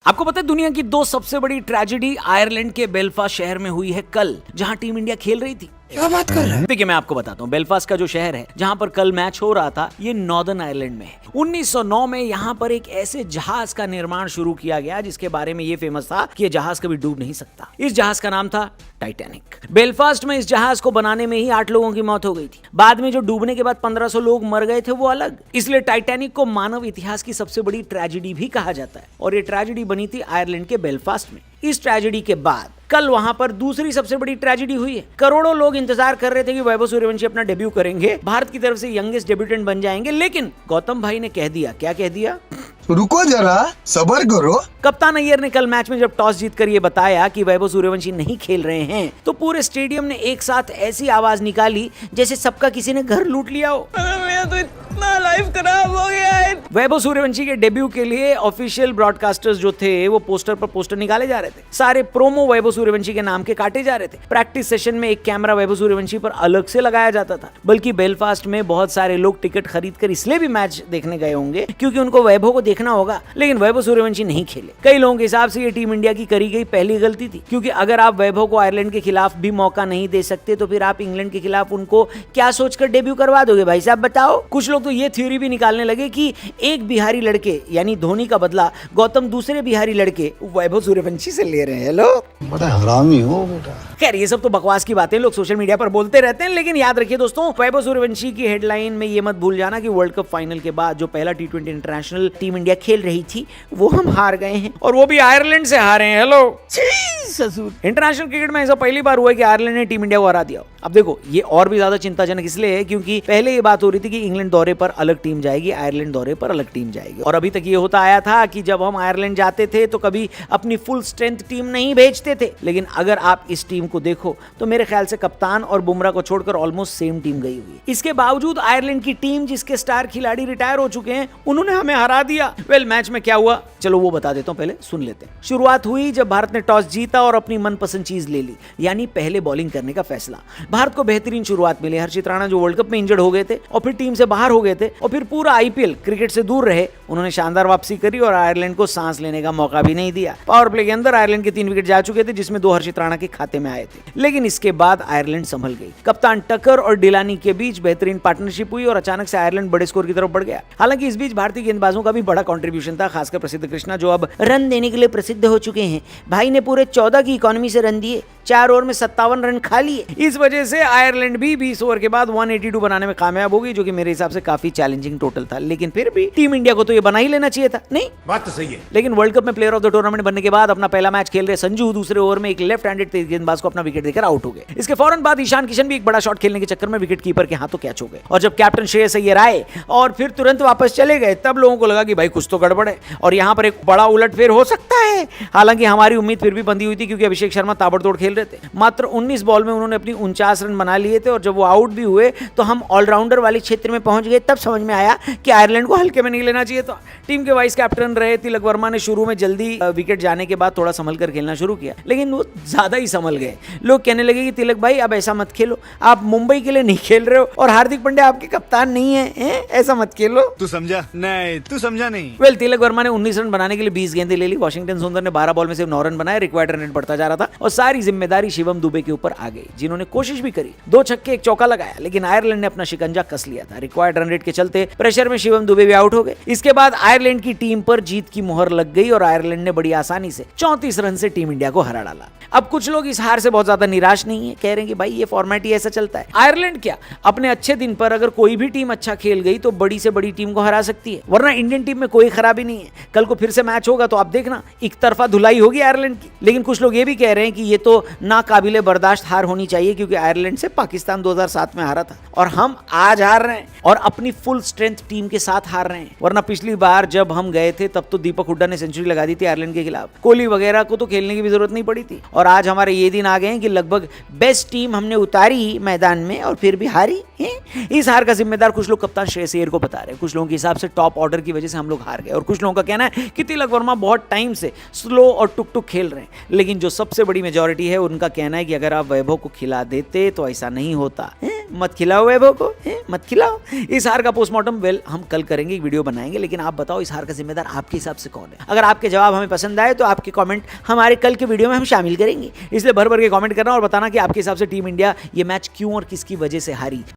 आपको पता है दुनिया की दो सबसे बड़ी ट्रेजेडी आयरलैंड के बेलफास्ट शहर में हुई है कल, जहां टीम इंडिया खेल रही थी। क्या बात कर रहे हैं? देखिए मैं आपको बताता हूँ, बेलफास्ट का जो शहर है जहां पर कल मैच हो रहा था, ये नॉर्दर्न आयरलैंड में है। 1909 में यहाँ पर एक ऐसे जहाज का निर्माण शुरू किया गया जिसके बारे में ये फेमस था कि ये जहाज कभी डूब नहीं सकता। इस जहाज का नाम था टाइटैनिक। बेलफास्ट में इस जहाज को बनाने में ही 8 लोगों की मौत हो गई थी। बाद में जो डूबने के बाद 1500 लोग मर गए थे वो अलग। इसलिए टाइटैनिक को मानव इतिहास की सबसे बड़ी ट्रेजेडी भी कहा जाता है, और ये ट्रेजेडी बनी थी आयरलैंड के बेलफास्ट में। इस ट्रेजेडी के बाद कल वहां पर दूसरी सबसे बड़ी ट्रेजेडी हुई है। करोड़ों लोग इंतजार कर रहे थे कि वैभव सूर्यवंशी अपना डेब्यू करेंगे, भारत की तरफ से यंगेस्ट डेब्यूटेंट बन जाएंगे, लेकिन गौतम भाई ने कह दिया, क्या कह दिया? रुको जरा, सबर करो। कप्तान अय्यर ने कल मैच में जब टॉस जीतकर ये बताया कि वैभव सूर्यवंशी नहीं खेल रहे हैं, तो पूरे स्टेडियम ने एक साथ ऐसी आवाज निकाली जैसे सबका किसी ने घर लूट लिया हो। मेरा तो इतना लाइफ खराब हो गया है। वैभव सूर्यवंशी के डेब्यू के लिए ऑफिशियल ब्रॉडकास्टर्स जो थे वो पोस्टर पर पोस्टर निकाले जा रहे थे। सारे प्रोमो वैभव सूर्यवंशी के नाम के काटे जा रहे थे। प्रैक्टिस सेशन में एक कैमरा वैभव सूर्यवंशी पर अलग से लगाया जाता था। बल्कि बेलफास्ट में बहुत सारे लोग टिकट खरीद कर इसलिए भी मैच देखने गए होंगे क्योंकि उनको वैभव को देखना होगा, लेकिन वैभव सूर्यवंशी नहीं खेले। कई लोगों के हिसाब से ये टीम इंडिया की करी गई पहली गलती थी, क्योंकि अगर आप वैभव को आयरलैंड के खिलाफ भी मौका नहीं दे सकते तो फिर आप इंग्लैंड के खिलाफ उनको क्या सोचकर डेब्यू करवा दोगे भाई साहब, बताओ। कुछ लोग तो ये थ्योरी भी निकालने लगे कि एक बिहारी लड़के यानी धोनी का बदला गौतम दूसरे बिहारी लड़के वैभव सूर्यवंशी से ले रहे हैं। हेलो, बड़ा हरामी हो बेटा। खैर ये सब तो बकवास की बातें लोग सोशल मीडिया पर बोलते रहते हैं, लेकिन याद रखिए दोस्तों, वैभव सूर्यवंशी की हेडलाइन में ये मत भूल जाना कि वर्ल्ड कप फाइनल के बाद जो पहला T20 इंटरनेशनल टीम इंडिया खेल रही थी वो हम हार गए हैं, और वो भी आयरलैंड से हारे हैं। हेलो ससुर। इंटरनेशनल क्रिकेट में ऐसा पहली बार हुआ है कि आयरलैंड ने टीम इंडिया को हरा दिया। अब देखो ये और भी ज्यादा चिंताजनक इसलिए है क्योंकि पहले ये बात हो रही थी कि इंग्लैंड दौरे पर अलग टीम जाएगी, आयरलैंड दौरे पर अलग टीम जाएगी, और अभी तक ये होता आया था कि जब हम आयरलैंड जाते थे तो कभी अपनी फुल स्ट्रेंथ टीम नहीं भेजते थे। लेकिन अगर आप इस टीम को देखो तो मेरे ख्याल से कप्तान और बुमराह को छोड़कर ऑलमोस्ट सेम टीम गई हुई। इसके बावजूद आयरलैंड की टीम जिसके स्टार खिलाड़ी रिटायर हो चुके हैं, उन्होंने हमें हरा दिया। वेल मैच में क्या हुआ चलो वो बता देता हूं, पहले सुन लेते हैं। शुरुआत हुई जब भारत ने टॉस जीता और अपनी मनपसंद चीज ले ली, यानी पहले बॉलिंग करने का फैसला। भारत को बेहतरीन शुरुआत मिली। हर्षित राणा जो वर्ल्ड कप में इंजर्ड हो गए थे और फिर टीम से बाहर हो गए थे और फिर पूरा आईपीएल क्रिकेट से दूर रहे, उन्होंने शानदार वापसी करी और आयरलैंड को सांस लेने का मौका भी नहीं दिया। पावर प्ले के अंदर आयरलैंड के 3 विकेट जा चुके थे, जिसमें 2 हर्षित राणा के खाते में आए थे। लेकिन इसके बाद आयरलैंड संभल गई। कप्तान टकर और डिलानी के बीच बेहतरीन पार्टनरशिप हुई और अचानक से आयरलैंड बड़े स्कोर की तरफ बढ़ गया। हालांकि इस बीच भारतीय गेंदबाजों का भी बड़ा कंट्रीब्यूशन था, खासकर प्रसिद्ध कृष्णा जो अब रन देने के लिए प्रसिद्ध हो चुके हैं। भाई ने पूरे 14 की इकोनॉमी से रन दिए, 4 ओवर में 57 रन खा लिए। इस वजह से आयरलैंड भी 20 ओवर के बाद 182 बनाने में कामयाब हो गई, जो कि मेरे हिसाब से काफी चैलेंजिंग टोटल था। लेकिन फिर भी टीम इंडिया को तो ये बना ही लेना चाहिए था, नहीं? बात तो सही है। लेकिन वर्ल्ड कप में प्लेयर ऑफ द टूर्नामेंट बनने के बाद अपना पहला मैच खेल रहे संजू दूसरे ओवर में एक लेफ्ट हैंडेड तेज गेंदबाज को अपना विकेट देकर आउट हो गए। इसके फौरन बाद ईशान किशन भी एक बड़ा शॉट खेलने के चक्कर में विकेट कीपर के हाथों कैच हो गए, और जब कैप्टन श्रेयस अय्यर आए और फिर तुरंत वापस चले गए, तब लोगों को लगा कि भाई कुछ तो गड़बड़ है और यहां पर एक बड़ा उलटफेर हो सकता है। हालांकि हमारी उम्मीद फिर भी बंधी हुई थी क्योंकि अभिषेक शर्मा ताबड़तोड़ खेल रहे थे। मात्र 19 बॉल में उन्होंने अपनी 49 रन बना लिए थे, और जब वो आउट भी हुए तो हम ऑलराउंडर वाले क्षेत्र में पहुंच गए। तब समझ में आया कि आयरलैंड को हल्के में नहीं लेना चाहिए था। टीम के वाइस कैप्टन रहे तिलक वर्मा ने शुरू में जल्दी विकेट जाने के बाद थोड़ा संभल कर खेलना शुरू किया, लेकिन वो ज्यादा ही संभल गए। लोग कहने लगे कि तिलक भाई अब ऐसा मत खेलो, आप मुंबई के लिए नहीं खेल रहे हो और हार्दिक पांड्या आपके कप्तान नहीं है, ऐसा मत खेलो। तू समझा नहीं, तू समझा नहीं। वेल तिलक वर्मा ने 19 रन बनाने के लिए 20 गेंदें ले ली। वॉशिंगटन सुंदर ने 12 बॉल में सिर्फ 9 रन बनाए। रिक्वायर्ड रन रेट बढ़ता जा रहा था और सारी जिम्मेदारी शिवम दुबे के ऊपर आ गई, जिन्होंने कोशिश भी करी, 2 छक्के 1 चौका लगाया, लेकिन आयरलैंड ने अपना शिकंजा कस लिया था। रिक्वायर्ड रन रेट के चलते प्रेशर में शिवम दुबे भी आउट हो गए। इसके बाद आयरलैंड की टीम पर जीत की मुहर लग गई और आयरलैंड ने बड़ी आसानी से 34 रन से टीम इंडिया को हरा डाला। अब कुछ लोग इस हार से बहुत ज्यादा निराश नहीं है, कह रहे हैं कि भाई ये फॉर्मेट ही ऐसा चलता है। आयरलैंड क्या, अपने अच्छे दिन पर अगर कोई भी टीम अच्छा खेल गई तो बड़ी से बड़ी टीम को हरा सकती है, वरना इंडियन टीम में कोई खराबी नहीं है। कल को फिर से मैच होगा तो आप देखना एक तरफा धुलाई होगी आयरलैंड की। लेकिन कुछ लोग ये भी कह रहे हैं कि ये तो नाकाबिले बर्दाश्त हार होनी चाहिए, क्योंकि आयरलैंड से पाकिस्तान 2007 में हारा था और हम आज हार रहे हैं और अपनी फुल स्ट्रेंथ टीम के साथ हार रहे हैं। वरना पिछली बार जब हम गए थे तब तो दीपक हुड्डा ने सेंचुरी लगा दी थी आयरलैंड के खिलाफ, कोहली वगैरह को तो खेलने की भी जरूरत नहीं पड़ी थी। और आज हमारे ये दिन आ गए हैं कि लगभग बेस्ट टीम हमने उतारी मैदान में और फिर भी हारी है। इस हार का जिम्मेदार कुछ लोग कप्तान श्रेयस अय्यर को बता रहे हैं, कुछ लोगों के हिसाब से टॉप ऑर्डर की वजह से हम लोग हार गए, और कुछ लोगों का कहना है कि तिलक वर्मा बहुत टाइम से स्लो और टुक टुक खेल रहे हैं। लेकिन जो सबसे बड़ी मेजॉरिटी है है उनका कहना है कि अगर आप वैभव को खिला देते तो ऐसा नहीं होता है? मत खिलाओ वैभव को, मत खिलाओ। इस हार का पोस्टमार्टम हम कल करेंगे, एक वीडियो बनाएंगे, लेकिन आप बताओ इस हार का जिम्मेदार आपके हिसाब से कौन है? अगर आपके जवाब हमें पसंद आए तो आपके कमेंट हमारे कल के वीडियो में हम शामिल करेंगे, इसलिए भर भर के कमेंट करना और बताना कि आपके हिसाब से टीम इंडिया ये मैच क्यों और किसकी वजह से हारी।